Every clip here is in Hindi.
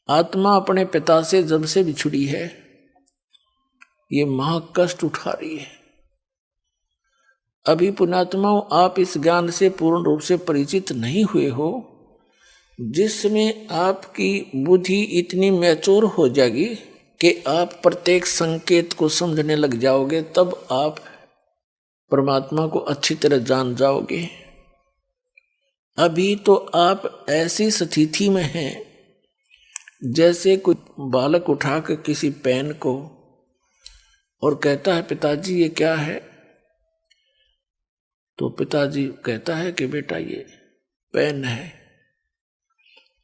आत्मा अपने पिता से जब से बिछुड़ी है, ये महाकष्ट उठा रही है। अभी पुण्यात्माओं, आप इस ज्ञान से पूर्ण रूप से परिचित नहीं हुए हो, जिसमें आपकी बुद्धि इतनी मैच्योर हो जाएगी कि आप प्रत्येक संकेत को समझने लग जाओगे, तब आप परमात्मा को अच्छी तरह जान जाओगे। अभी तो आप ऐसी स्थिति में हैं जैसे कोई बालक उठा कर किसी पेन को और कहता है पिताजी ये क्या है, तो पिताजी कहता है कि बेटा ये पेन है।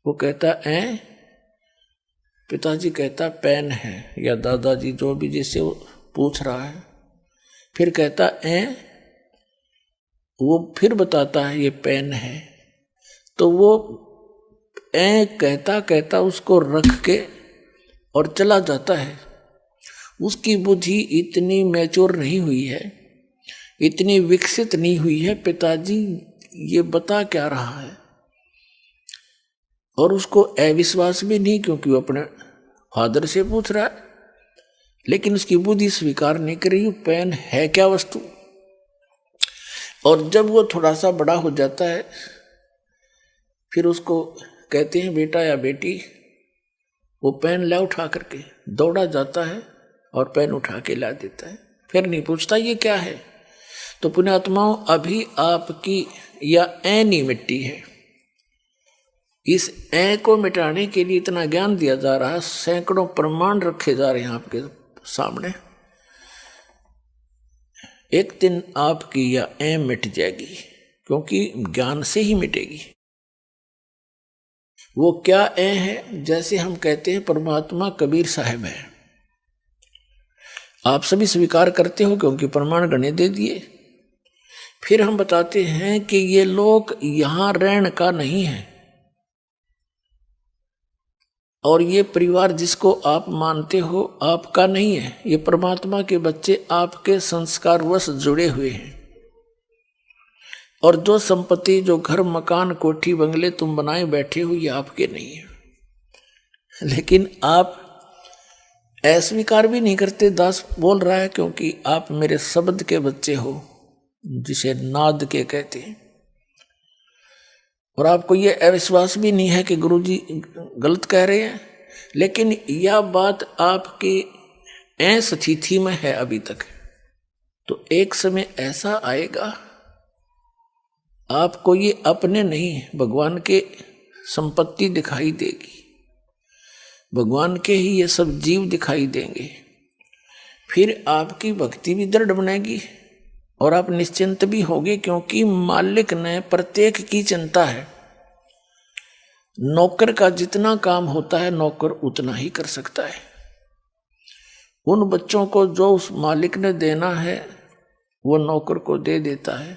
वो कहता है पिताजी कहता पेन है, या दादाजी जो भी जिससे वो पूछ रहा है, फिर कहता वो फिर बताता है ये पेन है। तो वो कहता कहता उसको रख के और चला जाता है। उसकी बुद्धि इतनी मैच्योर नहीं हुई है, इतनी विकसित नहीं हुई है, पिताजी ये बता क्या रहा है। और उसको अविश्वास भी नहीं, क्योंकि वो अपने फादर से पूछ रहा है, लेकिन उसकी बुद्धि स्वीकार नहीं कर रही पेन है क्या वस्तु। और जब वो थोड़ा सा बड़ा हो जाता है, फिर उसको कहते हैं बेटा या बेटी, वो पेन ला उठा करके दौड़ा जाता है और पेन उठा के ला देता है, फिर नहीं पूछता ये क्या है। तो पुण्यात्माओं, अभी आपकी या नहीं मिट्टी है। इस को मिटाने के लिए इतना ज्ञान दिया जा रहा है, सैकड़ों प्रमाण रखे जा रहे हैं आपके सामने। एक दिन आपकी या मिट जाएगी, क्योंकि ज्ञान से ही मिटेगी। वो क्या है, जैसे हम कहते हैं परमात्मा कबीर साहब है, आप सभी स्वीकार करते हो क्योंकि प्रमाण गणे दे दिए। फिर हम बताते हैं कि ये लोक यहां रहने का नहीं है, और ये परिवार जिसको आप मानते हो आपका नहीं है। ये परमात्मा के बच्चे आपके संस्कारवश जुड़े हुए हैं। और जो संपत्ति, जो घर मकान कोठी बंगले तुम बनाए बैठे हो, ये आपके नहीं है। लेकिन आप अस्वीकार भी नहीं करते। दास बोल रहा है क्योंकि आप मेरे शब्द के बच्चे हो, जिसे नाद के कहते हैं। और आपको ये अविश्वास भी नहीं है कि गुरुजी गलत कह रहे हैं, लेकिन यह बात आपकी स्थिति में है अभी तक। तो एक समय ऐसा आएगा, आपको ये अपने नहीं भगवान के संपत्ति दिखाई देगी, भगवान के ही ये सब जीव दिखाई देंगे। फिर आपकी भक्ति भी दृढ़ बनेगी और आप निश्चिंत भी होगे, क्योंकि मालिक ने प्रत्येक की चिंता है। नौकर का जितना काम होता है नौकर उतना ही कर सकता है। उन बच्चों को जो उस मालिक ने देना है वो नौकर को दे देता है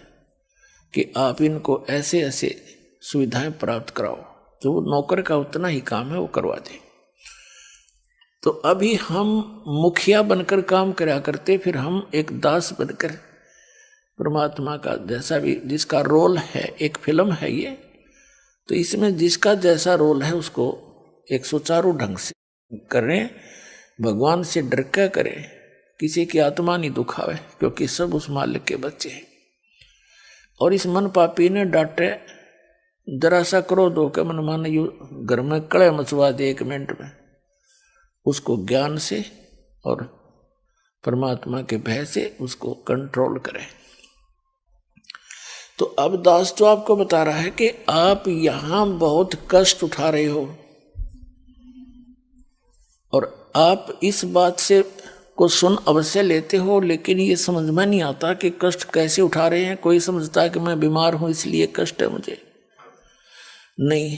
कि आप इनको ऐसे ऐसे सुविधाएं प्राप्त कराओ, तो वो नौकर का उतना ही काम है वो करवा दे। तो अभी हम मुखिया बनकर काम करा करते, फिर हम एक दास बनकर परमात्मा का जैसा भी जिसका रोल है, एक फिल्म है ये, तो इसमें जिसका जैसा रोल है उसको एक सुचारू ढंग से करें, भगवान से डर के करें, किसी की आत्मा नहीं दुखावे, क्योंकि सब उस मालिक के बच्चे हैं। और इस मन पापी ने डांटे, जरा सा क्रोध होकर मन माने यू घर में कड़े मचवा दे 1 मिनट में, उसको ज्ञान से और परमात्मा के भय से उसको कंट्रोल करें। तो अब दास तो आपको बता रहा है कि आप यहां बहुत कष्ट उठा रहे हो, और आप इस बात से को सुन अवश्य लेते हो, लेकिन ये समझ में नहीं आता कि कष्ट कैसे उठा रहे हैं। कोई समझता है कि मैं बीमार हूं इसलिए कष्ट है मुझे, नहीं।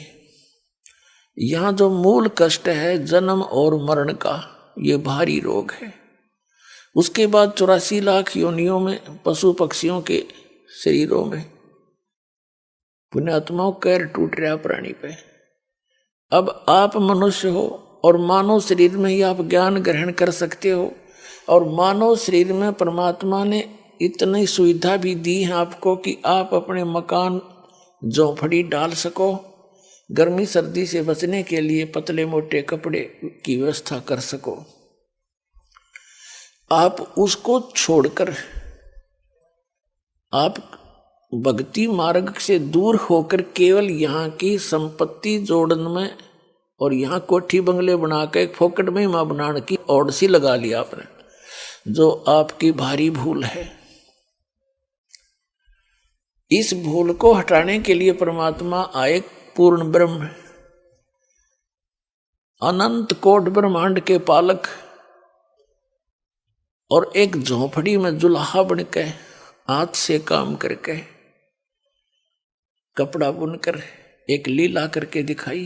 यहाँ जो मूल कष्ट है जन्म और मरण का, ये भारी रोग है। उसके बाद 84 लाख योनियों में पशु पक्षियों के शरीरों में पुण्यात्माओं कैर टूट रहा प्राणी पे। अब आप मनुष्य हो और मानव शरीर में ही आप ज्ञान ग्रहण कर सकते हो, और मानव शरीर में परमात्मा ने इतनी सुविधा भी दी है आपको कि आप अपने मकान झोंपड़ी डाल सको, गर्मी सर्दी से बचने के लिए पतले मोटे कपड़े की व्यवस्था कर सको। आप उसको छोड़कर आप भक्ति मार्ग से दूर होकर केवल यहाँ की संपत्ति जोड़न में और यहाँ कोठी बंगले बना के एक फोकट में माँ बनाने की ओर सी लगा लिया आपने, जो आपकी भारी भूल है। इस भूल को हटाने के लिए परमात्मा आए, पूर्ण ब्रह्म, अनंत कोट ब्रह्मांड के पालक, और एक झोंपड़ी में जुल्हा बन के हाथ से काम करके कपड़ा बुनकर एक लीला करके दिखाई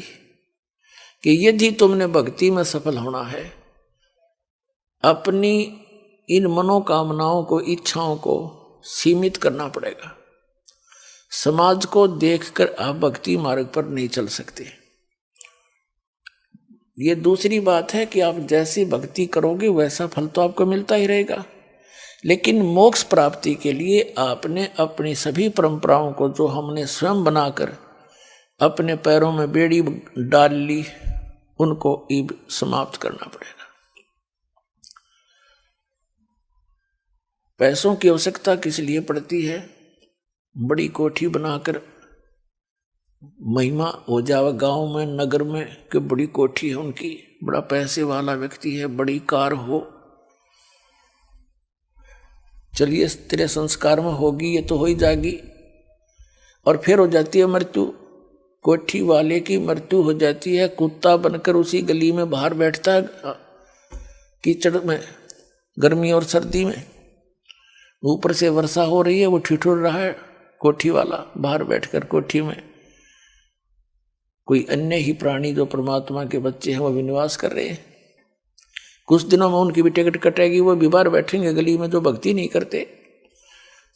कि यदि तुमने भक्ति में सफल होना है, अपनी इन मनोकामनाओं को, इच्छाओं को सीमित करना पड़ेगा। समाज को देखकर आप भक्ति मार्ग पर नहीं चल सकते। ये दूसरी बात है कि आप जैसी भक्ति करोगे वैसा फल तो आपको मिलता ही रहेगा, लेकिन मोक्ष प्राप्ति के लिए आपने अपनी सभी परंपराओं को, जो हमने स्वयं बनाकर अपने पैरों में बेड़ी डाल ली, उनको समाप्त करना पड़ेगा। पैसों की आवश्यकता किस लिए पड़ती है? बड़ी कोठी बनाकर महिमा हो जावे गांव में, नगर में कि बड़ी कोठी है उनकी, बड़ा पैसे वाला व्यक्ति है, बड़ी कार हो, चलिए तेरे संस्कार में होगी, ये तो हो ही जाएगी, और फिर हो जाती है मृत्यु। कोठी वाले की मृत्यु हो जाती है, कुत्ता बनकर उसी गली में बाहर बैठता है कीचड़ में, गर्मी और सर्दी में, ऊपर से वर्षा हो रही है, वो ठिठुर रहा है कोठी वाला बाहर बैठकर कोठी में। कोई अन्य ही प्राणी जो परमात्मा के बच्चे हैं वो भी निवास कर रहे हैं। कुछ दिनों में उनकी भी टिकट कटेगी, वो भी बाहर बैठेंगे गली में जो भक्ति नहीं करते।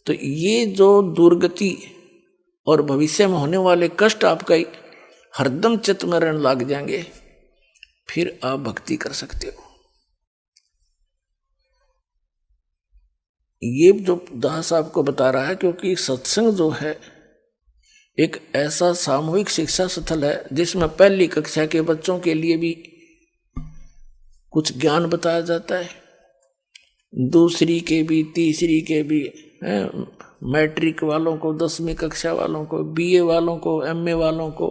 तो ये जो दुर्गति और भविष्य में होने वाले कष्ट आपका हरदम चित्त में रहने लग जाएंगे, फिर आप भक्ति कर सकते हो। ये जो दास आपको बता रहा है, क्योंकि सत्संग जो है एक ऐसा सामूहिक शिक्षा स्थल है जिसमें पहली कक्षा के बच्चों के लिए भी कुछ ज्ञान बताया जाता है, दूसरी के भी, तीसरी के भी, मैट्रिक वालों को, 10वीं कक्षा वालों को, बीए वालों को, एमए वालों को,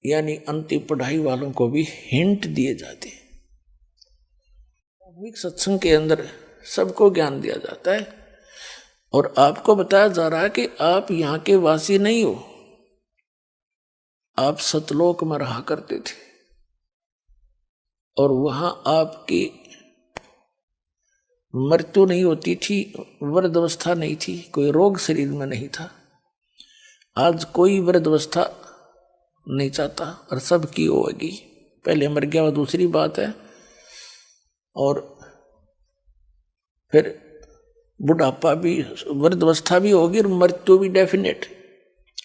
यानी अंतिम पढ़ाई वालों को भी हिंट दिए जाते हैं। सामूहिक सत्संग के अंदर सबको ज्ञान दिया जाता है और आपको बताया जा रहा है कि आप यहाँ के वासी नहीं हो, आप सतलोक में रहा करते थे और वहां आपकी मृत्यु नहीं होती थी, वृद्धावस्था नहीं थी, कोई रोग शरीर में नहीं था। आज कोई वृद्धावस्था नहीं चाहता और सबकी होगी, पहले मर गया वो दूसरी बात है, और फिर बुढ़ापा भी, वृद्धावस्था भी होगी और मृत्यु भी डेफिनेट,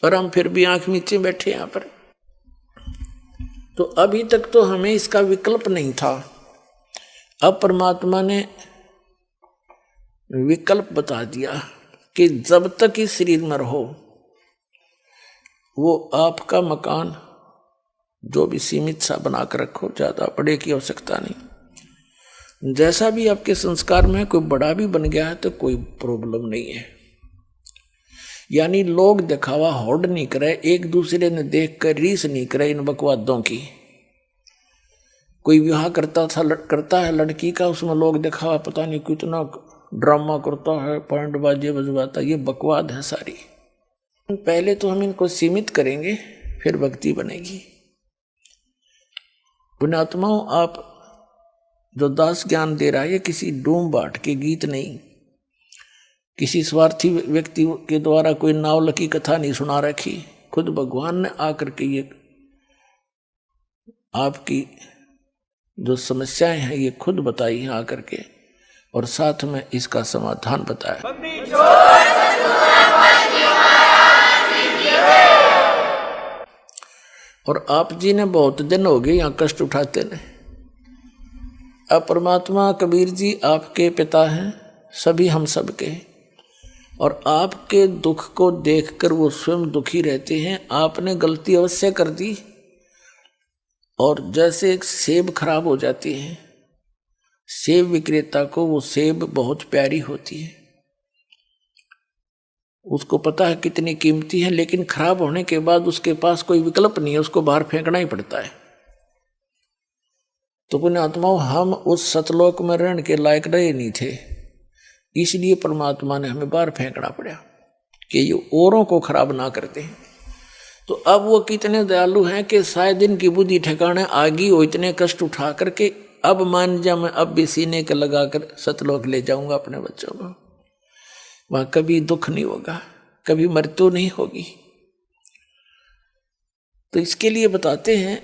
और हम फिर भी आंख नीचे बैठे यहाँ पर। तो अभी तक तो हमें इसका विकल्प नहीं था, अब परमात्मा ने विकल्प बता दिया कि जब तक इस शरीर में रहो, वो आपका मकान जो भी सीमित सा बना कर रखो, ज़्यादा बड़े की आवश्यकता नहीं। जैसा भी आपके संस्कार में कोई बड़ा भी बन गया है तो कोई प्रॉब्लम नहीं है। यानी लोग दिखावा होड़ नहीं करे, एक दूसरे ने देख कर रीस नहीं करे इन बकवादों की। कोई विवाह करता है लड़की का, उसमें लोग दिखावा पता नहीं कितना ड्रामा करता है, पैंट बाजे बजवाता, ये बकवाद है सारी। पहले तो हम इनको सीमित करेंगे, फिर भक्ति बनेगी। पुण्यात्माओं, आप जो दास ज्ञान दे रहा है, ये किसी डूम बाट के गीत नहीं, किसी स्वार्थी व्यक्ति के द्वारा कोई नावल की कथा नहीं सुना रखी, खुद भगवान ने आकर के ये आपकी जो समस्याएं हैं ये खुद बताई हैं आकर के, और साथ में इसका समाधान बताया। और आप जी ने बहुत दिन हो गए यहाँ कष्ट उठाते ने। अब परमात्मा कबीर जी आपके पिता हैं, सभी हम सबके, और आपके दुख को देखकर वो स्वयं दुखी रहते हैं। आपने गलती अवश्य कर दी, और जैसे एक सेब खराब हो जाती है, सेब विक्रेता को वो सेब बहुत प्यारी होती है, उसको पता है कितनी कीमती है, लेकिन खराब होने के बाद उसके पास कोई विकल्प नहीं है, उसको बाहर फेंकना ही पड़ता है। तो पुण्यात्माओं, हम उस सतलोक में रहने के लायक रहे नहीं थे, इसलिए परमात्मा ने हमें बाहर फेंकना पड़ा कि ये औरों को खराब ना करते हैं। तो अब वो कितने दयालु हैं कि शायद इनकी बुद्धि ठिकाने आ गई हो, इतने कष्ट उठा करके अब मान जा मैं अब भी सीने के लगाकर सतलोक ले जाऊंगा अपने बच्चों को, वहां कभी दुख नहीं होगा, कभी मृत्यु नहीं होगी। तो इसके लिए बताते हैं,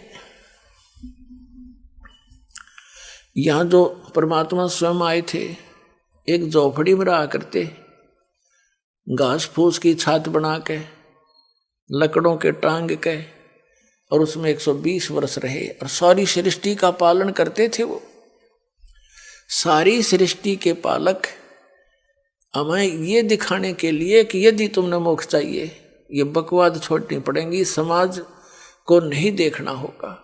यहां जो परमात्मा स्वयं आए थे, एक झोपड़ी में रहा करते, घास फूस की छात बना के, लकड़ों के टांग के, और उसमें 120 वर्ष रहे और सारी सृष्टि का पालन करते थे। वो सारी सृष्टि के पालक हमें ये दिखाने के लिए कि यदि तुमने मोक्ष चाहिए, ये बकवाद छोड़नी पड़ेगी, समाज को नहीं देखना होगा,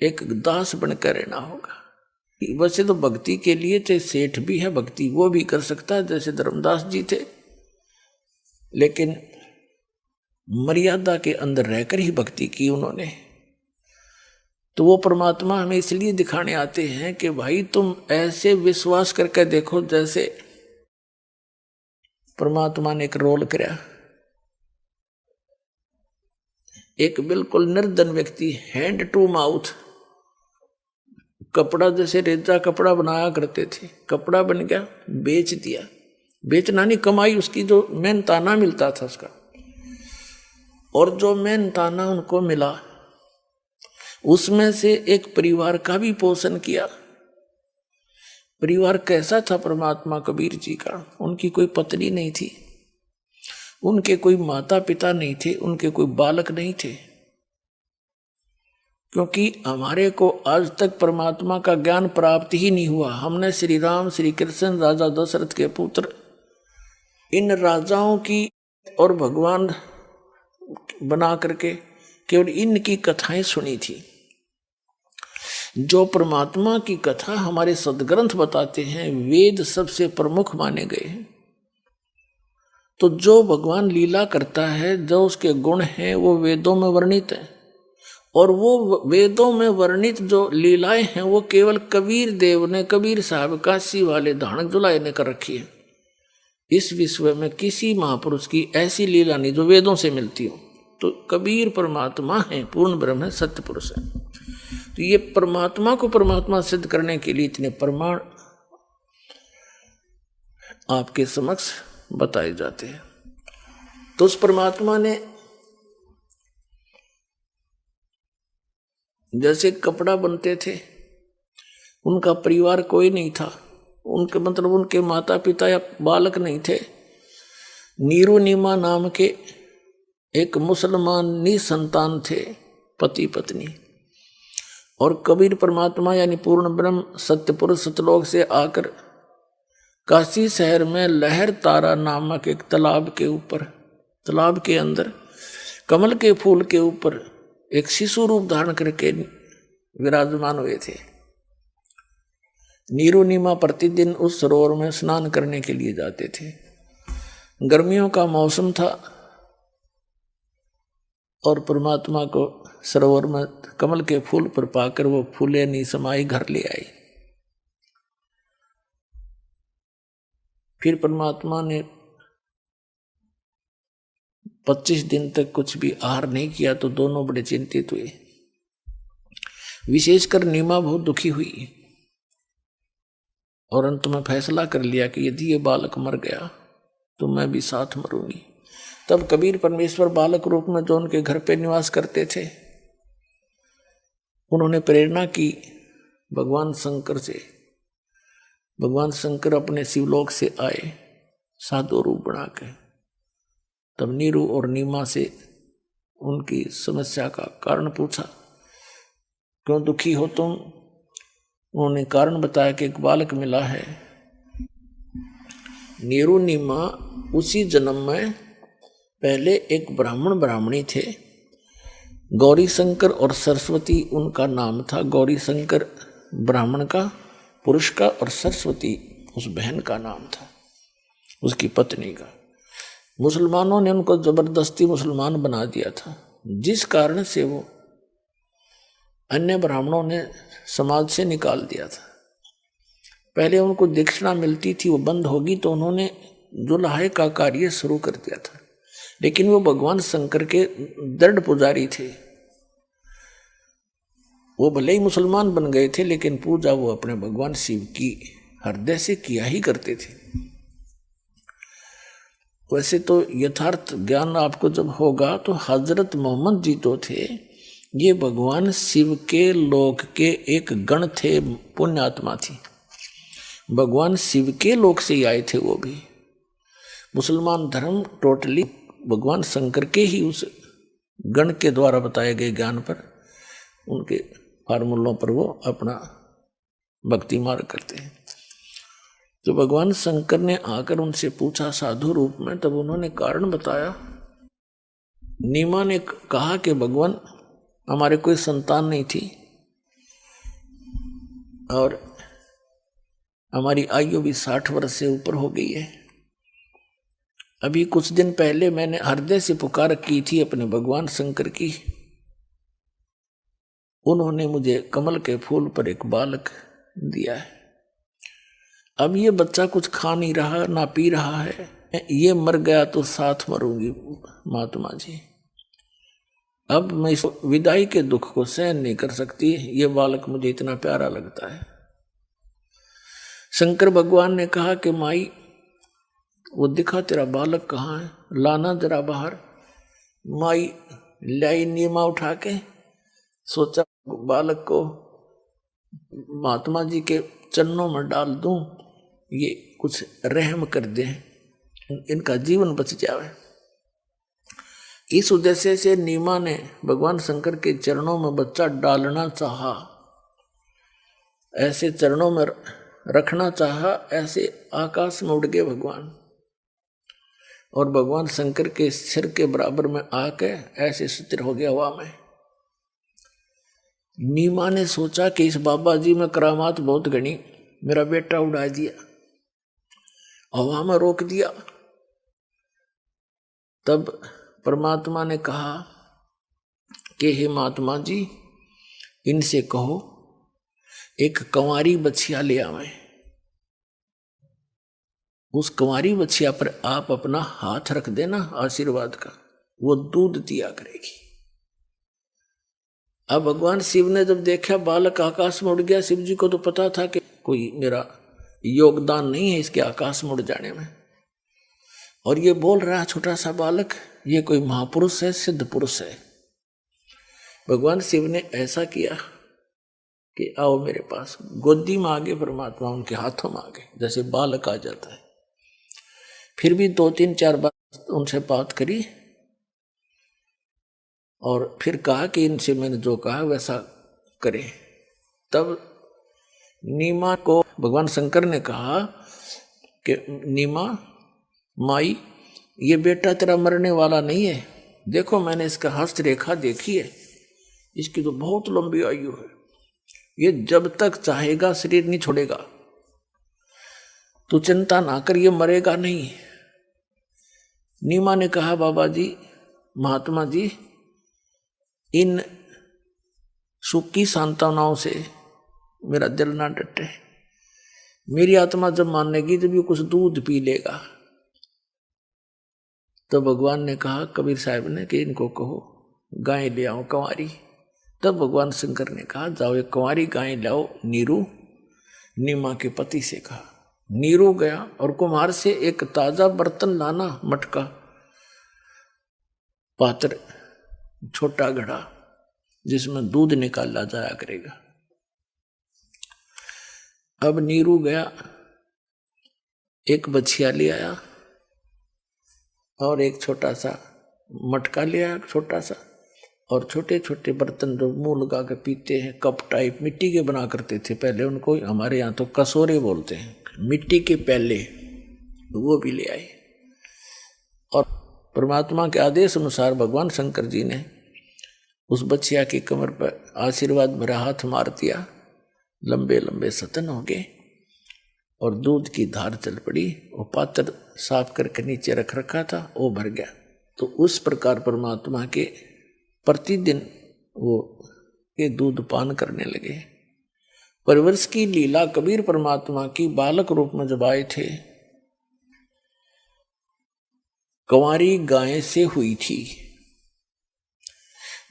एक दास बनकर रहना होगा। वैसे तो भक्ति के लिए चाहे सेठ भी है, भक्ति वो भी कर सकता है, जैसे धर्मदास जी थे, लेकिन मर्यादा के अंदर रहकर ही भक्ति की उन्होंने। तो वो परमात्मा हमें इसलिए दिखाने आते हैं कि भाई तुम ऐसे विश्वास करके देखो, जैसे परमात्मा ने एक रोल किया, एक बिल्कुल निर्धन व्यक्ति, हैंड टू माउथ, कपड़ा जैसे रेजा कपड़ा बनाया करते थे, कपड़ा बन गया, बेच दिया, बेचना नहीं, कमाई उसकी जो मेहनताना मिलता था उसका, और जो मेहनताना उनको मिला उसमें से एक परिवार का भी पोषण किया। परिवार कैसा था परमात्मा कबीर जी का? उनकी कोई पत्नी नहीं थी, उनके कोई माता पिता नहीं थे, उनके कोई बालक नहीं थे, क्योंकि हमारे को आज तक परमात्मा का ज्ञान प्राप्त ही नहीं हुआ। हमने श्री राम, श्री कृष्ण, राजा दशरथ के पुत्र, इन राजाओं की और भगवान बना करके केवल इनकी कथाएं सुनी थी। जो परमात्मा की कथा हमारे सदग्रंथ बताते हैं, वेद सबसे प्रमुख माने गए हैं। तो जो भगवान लीला करता है, जो उसके गुण हैं, वो वेदों में वर्णित है, और वो वेदों में वर्णित जो लीलाएं हैं वो केवल कबीर देव ने, कबीर साहब काशी वाले धानक जुलाए ने कर रखी है। इस विश्व में किसी महापुरुष की ऐसी लीला नहीं जो वेदों से मिलती हो। तो कबीर परमात्मा है, पूर्ण ब्रह्म है, सत्य पुरुष है। तो ये परमात्मा को परमात्मा सिद्ध करने के लिए इतने प्रमाण आपके समक्ष बताए जाते हैं। तो उस परमात्मा ने जैसे कपड़ा बनते थे, उनका परिवार कोई नहीं था, उनके मतलब उनके माता पिता या बालक नहीं थे। नीरू नीमा नाम के एक मुसलमान निसंतान थे, पति पत्नी, और कबीर परमात्मा यानी पूर्ण ब्रह्म सत्य पुरुष सतलोक से आकर काशी शहर में लहर तारा नामक एक तालाब के ऊपर, तालाब के अंदर कमल के फूल के ऊपर एक शिशु रूप धारण करके विराजमान हुए थे। नीरू नीमा प्रतिदिन उस सरोवर में स्नान करने के लिए जाते थे। गर्मियों का मौसम था और परमात्मा को सरोवर में कमल के फूल पर पाकर वो फूले नहीं समाई घर ले आई। फिर परमात्मा ने 25 दिन तक कुछ भी आहार नहीं किया, तो दोनों बड़े चिंतित हुए। विशेषकर नीमा बहुत दुखी हुई और अंत में फैसला कर लिया कि यदि ये बालक मर गया तो मैं भी साथ मरूंगी। तब कबीर परमेश्वर बालक रूप में जो उनके घर पे निवास करते थे, उन्होंने प्रेरणा की भगवान शंकर से। भगवान शंकर अपने शिवलोक से आए साधु रूप बना के। तब नीरू और नीमा से उनकी समस्या का कारण पूछा, क्यों दुखी हो तुम? उन्होंने कारण बताया कि एक बालक मिला है, नीरू नीमा उसी जन्म में पहले एक ब्राह्मण ब्राह्मणी थे, गौरी शंकर और सरस्वती उनका नाम था। गौरी शंकर ब्राह्मण का, पुरुष का, और सरस्वती उस बहन का नाम था, उसकी पत्नी का। मुसलमानों ने उनको जबरदस्ती मुसलमान बना दिया था, जिस कारण से वो अन्य ब्राह्मणों ने समाज से निकाल दिया था। पहले उनको दक्षिणा मिलती थी, वो बंद होगी तो उन्होंने जुल्हे का कार्य शुरू कर दिया था। लेकिन वो भगवान शंकर के दृढ़ पुजारी थे। वो भले ही मुसलमान बन गए थे, लेकिन पूजा वो अपने भगवान शिव की हृदय से किया ही करते थे। वैसे तो यथार्थ ज्ञान आपको जब होगा तो हजरत मोहम्मद जी तो थे, ये भगवान शिव के लोक के एक गण थे, पुण्यात्मा थी। भगवान शिव के लोक से ही आए थे वो भी। मुसलमान धर्म टोटली भगवान शंकर के ही उस गण के द्वारा बताए गए ज्ञान पर, उनके फार्मूलों पर वो अपना भक्ति मार्ग करते हैं। तो भगवान शंकर ने आकर उनसे पूछा साधु रूप में, तब उन्होंने कारण बताया। नीमा ने कहा कि भगवान हमारे कोई संतान नहीं थी और हमारी आयु भी 60 वर्ष से ऊपर हो गई है। अभी कुछ दिन पहले मैंने हृदय से पुकार की थी अपने भगवान शंकर की, उन्होंने मुझे कमल के फूल पर एक बालक दिया है। अब ये बच्चा कुछ खा नहीं रहा, ना पी रहा है, ये मर गया तो साथ मरूंगी महात्मा जी। अब मैं इस विदाई के दुख को सहन नहीं कर सकती, ये बालक मुझे इतना प्यारा लगता है। शंकर भगवान ने कहा कि माई वो दिखा तेरा बालक कहाँ है, लाना जरा बाहर। माई लाई नीमा उठा के, सोचा बालक को महात्मा जी के चरणों में डाल दूं, ये कुछ रहम कर दे, इनका जीवन बच जावे। इस उद्देश्य से नीमा ने भगवान शंकर के चरणों में बच्चा डालना चाहा, ऐसे चरणों में रखना चाहा, ऐसे आकाश में उड़ गए भगवान, और भगवान शंकर के सिर के बराबर में आके ऐसे स्थिर हो गया हवा में। नीमा ने सोचा कि इस बाबा जी में करामात बहुत घनी, मेरा बेटा उड़ा दिया, हवा में रोक दिया। तब परमात्मा ने कहा कि हे महात्मा जी, इनसे कहो एक कंवारी बछिया ले आवे, उस कंवारी बछिया पर आप अपना हाथ रख देना आशीर्वाद का, वो दूध दिया करेगी। अब भगवान शिव ने जब देखा बालक आकाश में उड़ गया, शिव जी को तो पता था कि कोई मेरा योगदान नहीं है इसके आकाश में उड़ जाने में, और ये बोल रहा है छोटा सा बालक, ये कोई महापुरुष है, सिद्ध पुरुष है। भगवान शिव ने ऐसा किया कि आओ मेरे पास, गोदी में आ गए परमात्मा, उनके हाथों में आ गए, जैसे बालक आ जाता है। फिर भी 2-3-4 बार उनसे बात करी और फिर कहा कि इनसे मैंने जो कहा वैसा करें। तब नीमा को भगवान शंकर ने कहा कि नीमा माई, ये बेटा तेरा मरने वाला नहीं है, देखो मैंने इसका हस्तरेखा देखी है, इसकी तो बहुत लंबी आयु है, ये जब तक चाहेगा शरीर नहीं छोड़ेगा, तू चिंता ना कर, ये मरेगा नहीं। नीमा ने कहा बाबा जी, महात्मा जी, इन सूखी सांत्वनाओं से मेरा दिल ना डटे, मेरी आत्मा जब मानेगी जब ये कुछ दूध पी लेगा। तो भगवान ने कहा कबीर साहब ने कि इनको कहो गाय ले आओ कंवारी। तब भगवान शंकर ने कहा जाओ एक कंवारी गाय लाओ। नीरू नीमा के पति से कहा। नीरू गया और कुम्हार से एक ताजा बर्तन लाना, मटका, पात्र, छोटा घड़ा जिसमें दूध निकाला जाया करेगा। अब नीरू गया, एक बछिया ले आया और एक छोटा सा मटका ले आया, छोटा सा, और छोटे छोटे बर्तन जो मुंह लगा के पीते हैं, कप टाइप मिट्टी के बना करते थे पहले, उनको हमारे यहाँ तो कसोरे बोलते हैं, मिट्टी के प्याले, वो भी ले आए। और परमात्मा के आदेश अनुसार भगवान शंकर जी ने उस बच्चिया की कमर पर आशीर्वाद भरा हाथ मार दिया, लंबे लंबे सतन हो गए और दूध की धार चल पड़ी। वो पात्र साफ करके नीचे रख रखा था, वो भर गया। तो उस प्रकार परमात्मा के प्रतिदिन वो ये दूध पान करने लगे। परवरिश की लीला कबीर परमात्मा की बालक रूप में जब आए थे, कंवारी गाय से हुई थी।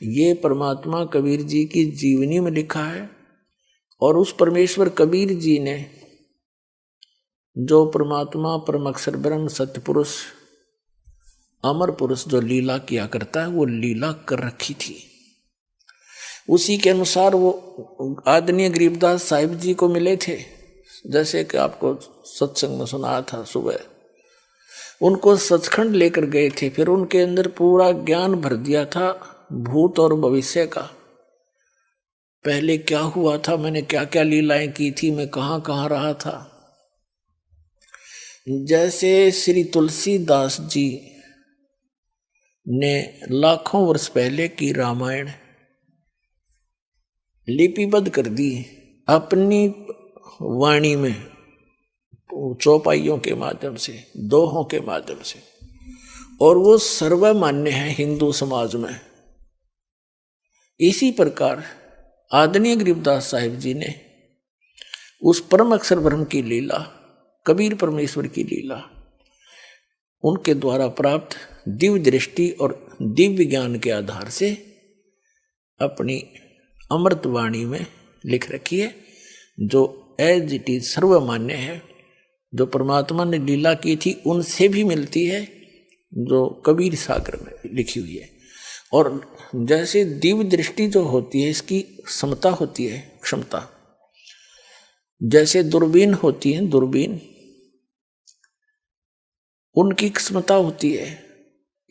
ये परमात्मा कबीर जी की जीवनी में लिखा है। और उस परमेश्वर कबीर जी ने जो परमात्मा परम अक्षर ब्रह्म सत्य पुरुष अमर पुरुष जो लीला किया करता है, वो लीला कर रखी थी। उसी के अनुसार वो आदरणीय गरीबदास साहिब जी को मिले थे, जैसे कि आपको सत्संग में सुनाया था सुबह। उनको सचखंड लेकर गए थे, फिर उनके अंदर पूरा ज्ञान भर दिया था भूत और भविष्य का। पहले क्या हुआ था, मैंने क्या क्या लीलाएं की थी, मैं कहाँ कहाँ रहा था। जैसे श्री तुलसीदास जी ने लाखों वर्ष पहले की रामायण लिपिबद्ध कर दी अपनी वाणी में, चौपाइयों के माध्यम से, दोहों के माध्यम से, और वो सर्वमान्य है हिंदू समाज में। इसी प्रकार आदरणीय गरीबदास साहिब जी ने उस परम अक्षर ब्रह्म की लीला, कबीर परमेश्वर की लीला, उनके द्वारा प्राप्त दिव्य दृष्टि और दिव्य ज्ञान के आधार से अपनी अमृत वाणी में लिख रखी है, जो एज इट इज सर्वमान्य है। जो परमात्मा ने लीला की थी उनसे भी मिलती है, जो कबीर सागर में लिखी हुई है। और जैसे दिव्य दृष्टि जो होती है, इसकी क्षमता होती है, क्षमता, जैसे दूरबीन होती है, दूरबीन उनकी क्षमता होती है,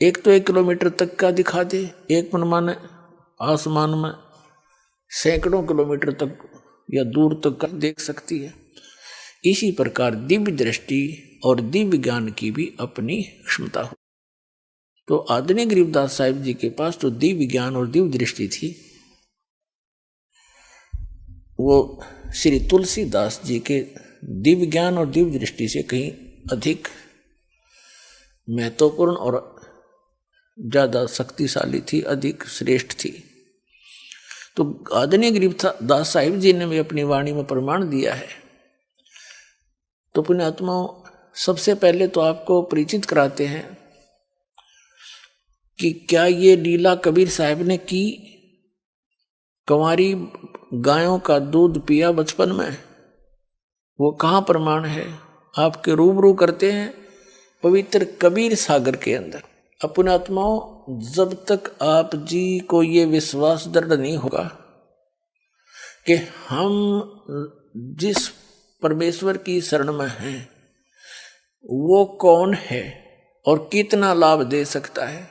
एक तो 1 किलोमीटर तक का दिखा दे, एक मनमाने आसमान में सैकड़ों किलोमीटर तक या दूर तक का देख सकती है। इसी प्रकार दिव्य दृष्टि और दिव्य ज्ञान की भी अपनी क्षमता हो। तो आदरणीय गरीबदास साहिब जी के पास जो दिव्य ज्ञान और दिव्य दृष्टि थी, वो श्री तुलसीदास जी के दिव्य ज्ञान और दिव्य दृष्टि से कहीं अधिक महत्वपूर्ण और ज्यादा शक्तिशाली थी, अधिक श्रेष्ठ थी। तो आदरणीय गरीबदास साहिब जी ने भी अपनी वाणी में प्रमाण दिया है। तो पुण्यात्माओं, सबसे पहले तो आपको परिचित कराते हैं कि क्या ये लीला कबीर साहब ने की। कंवारी गायों का दूध पिया बचपन में, वो कहाँ प्रमाण है, आपके रूबरू करते हैं पवित्र कबीर सागर के अंदर। पुण्यात्माओं, जब तक आप जी को ये विश्वास दृढ़ नहीं होगा कि हम जिस परमेश्वर की शरण में हैं वो कौन है और कितना लाभ दे सकता है,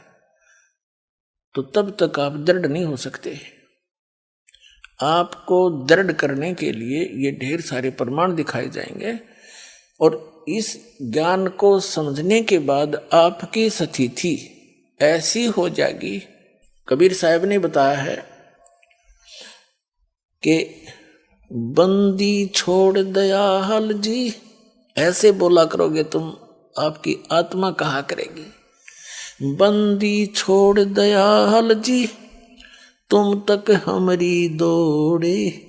तो तब तक आप दृढ़ नहीं हो सकते। आपको दृढ़ करने के लिए ये ढेर सारे प्रमाण दिखाए जाएंगे, और इस ज्ञान को समझने के बाद आपकी स्थिति ऐसी हो जाएगी। कबीर साहब ने बताया है कि बंदी छोड़ दयाल जी, ऐसे बोला करोगे तुम, आपकी आत्मा कहा करेगी, बंदी छोड़ दयाल जी तुम तक हमारी दौड़े,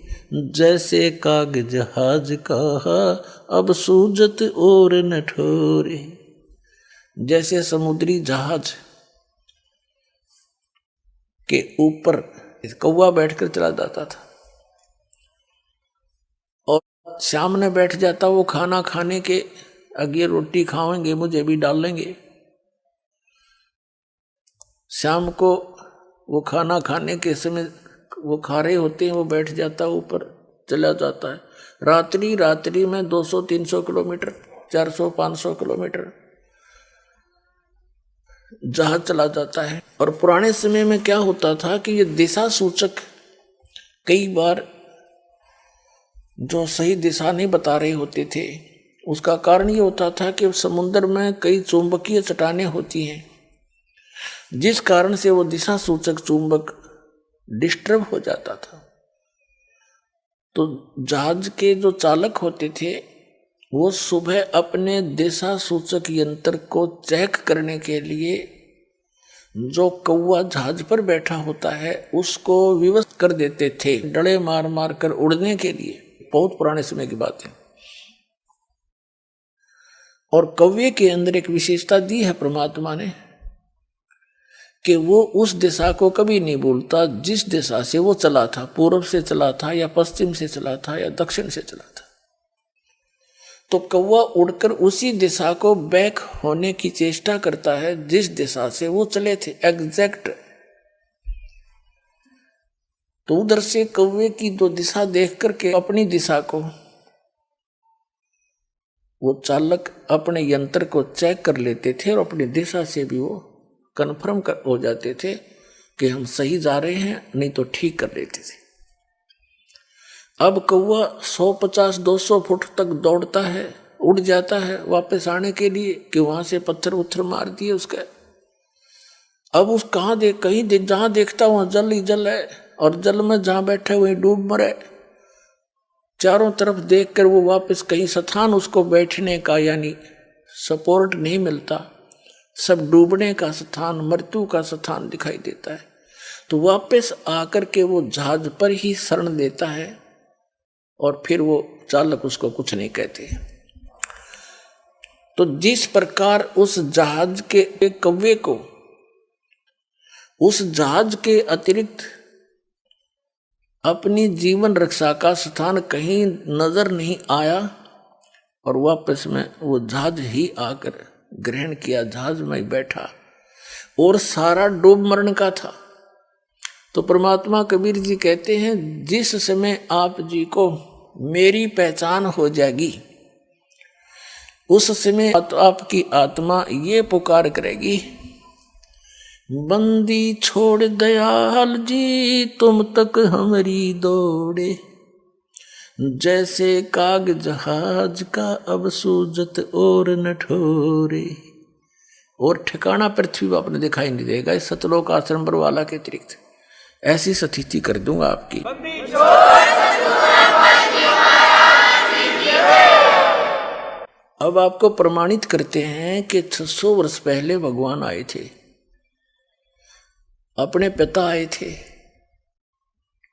जैसे काग जहाज कहा अब सूजत और न ठोरे। जैसे समुद्री जहाज के ऊपर कौवा बैठकर चला जाता था और सामने बैठ जाता, वो खाना खाने के अगे रोटी खाएंगे मुझे भी डाल लेंगे। शाम को वो खाना खाने के समय वो खा रहे होते हैं, वो बैठ जाता ऊपर चला जाता है। रात्रि में 200-300 किलोमीटर, 400-500 किलोमीटर जहाज चला जाता है। और पुराने समय में क्या होता था कि ये दिशा सूचक कई बार जो सही दिशा नहीं बता रहे होते थे, उसका कारण ये होता था कि समुद्र में कई चुंबकीय चट्टानें होती हैं, जिस कारण से वो दिशा सूचक चुंबक डिस्टर्ब हो जाता था। तो जहाज के जो चालक होते थे वो सुबह अपने दिशा सूचक यंत्र को चेक करने के लिए जो कौवा जहाज पर बैठा होता है उसको विवश कर देते थे, डड़े मार मार कर उड़ने के लिए। बहुत पुराने समय की बात है। और कौवे के अंदर एक विशेषता दी है परमात्मा ने कि वो उस दिशा को कभी नहीं भूलता जिस दिशा से वो चला था, पूर्व से चला था या पश्चिम से चला था या दक्षिण से चला था। तो कौवा उड़कर उसी दिशा को बैक होने की चेष्टा करता है जिस दिशा से वो चले थे, एग्जैक्ट। तो उधर से कौवे की दो दिशा देख करके अपनी दिशा को वो चालक अपने यंत्र को चेक कर लेते थे और अपनी दिशा से भी वो कन्फर्म हो जाते थे कि हम सही जा रहे हैं, नहीं तो ठीक कर लेते थे। अब कौवा 150-200 फुट तक दौड़ता है, उड़ जाता है वापस आने के लिए कि वहां से पत्थर उत्थर मार दिए उसके। अब उस जहां देखता वहां जल ही जल है, और जल में जहां बैठे वहीं डूब मरे। चारों तरफ देखकर वो वापस कहीं स्थान उसको बैठने का यानी सपोर्ट नहीं मिलता, सब डूबने का स्थान, मृत्यु का स्थान दिखाई देता है। तो वापस आकर के वो जहाज पर ही शरण लेता है और फिर वो चालक उसको कुछ नहीं कहते। तो जिस प्रकार उस जहाज के कौवे को उस जहाज के अतिरिक्त अपनी जीवन रक्षा का स्थान कहीं नजर नहीं आया और वापस में वो जहाज ही आकर ग्रहण किया, जहाज में बैठा और सारा डूब मरण का था। तो परमात्मा कबीर जी कहते हैं जिस समय आप जी को मेरी पहचान हो जाएगी उस समय आपकी आत्मा ये पुकार करेगी, बंदी छोड़ दयाल जी तुम तक हमारी दौड़े, जैसे काग जहाज का अब सूजत और न ठोरे। और ठिकाना पृथ्वी पर आपने दिखाई नहीं देगा इस सतलोक आश्रम पर वाला के अतिरिक्त। ऐसी स्थिति कर दूंगा आपकी। अब आपको प्रमाणित करते हैं कि 600 वर्ष पहले भगवान आए थे, अपने पिता आए थे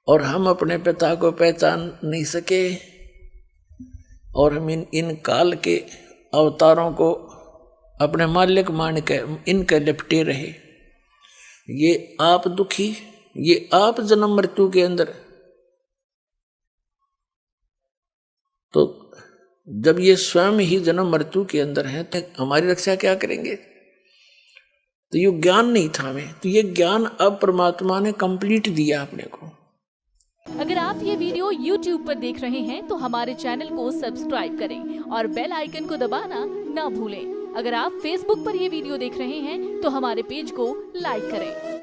और हम अपने पिता को पहचान नहीं सके और हम इन काल के अवतारों को अपने मालिक मान के इनके लिपटे रहे। ये आप दुखी, ये आप जन्म मृत्यु के अंदर। तो जब ये स्वयं ही जन्म मृत्यु के अंदर हैं तो हमारी रक्षा क्या करेंगे? तो ये ज्ञान नहीं था हमें, तो ये ज्ञान अब परमात्मा ने कंप्लीट दिया अपने को। अगर आप ये वीडियो YouTube पर देख रहे हैं तो हमारे चैनल को सब्सक्राइब करें और बेल आइकन को दबाना ना भूलें। अगर आप Facebook पर ये वीडियो देख रहे हैं तो हमारे पेज को लाइक करें।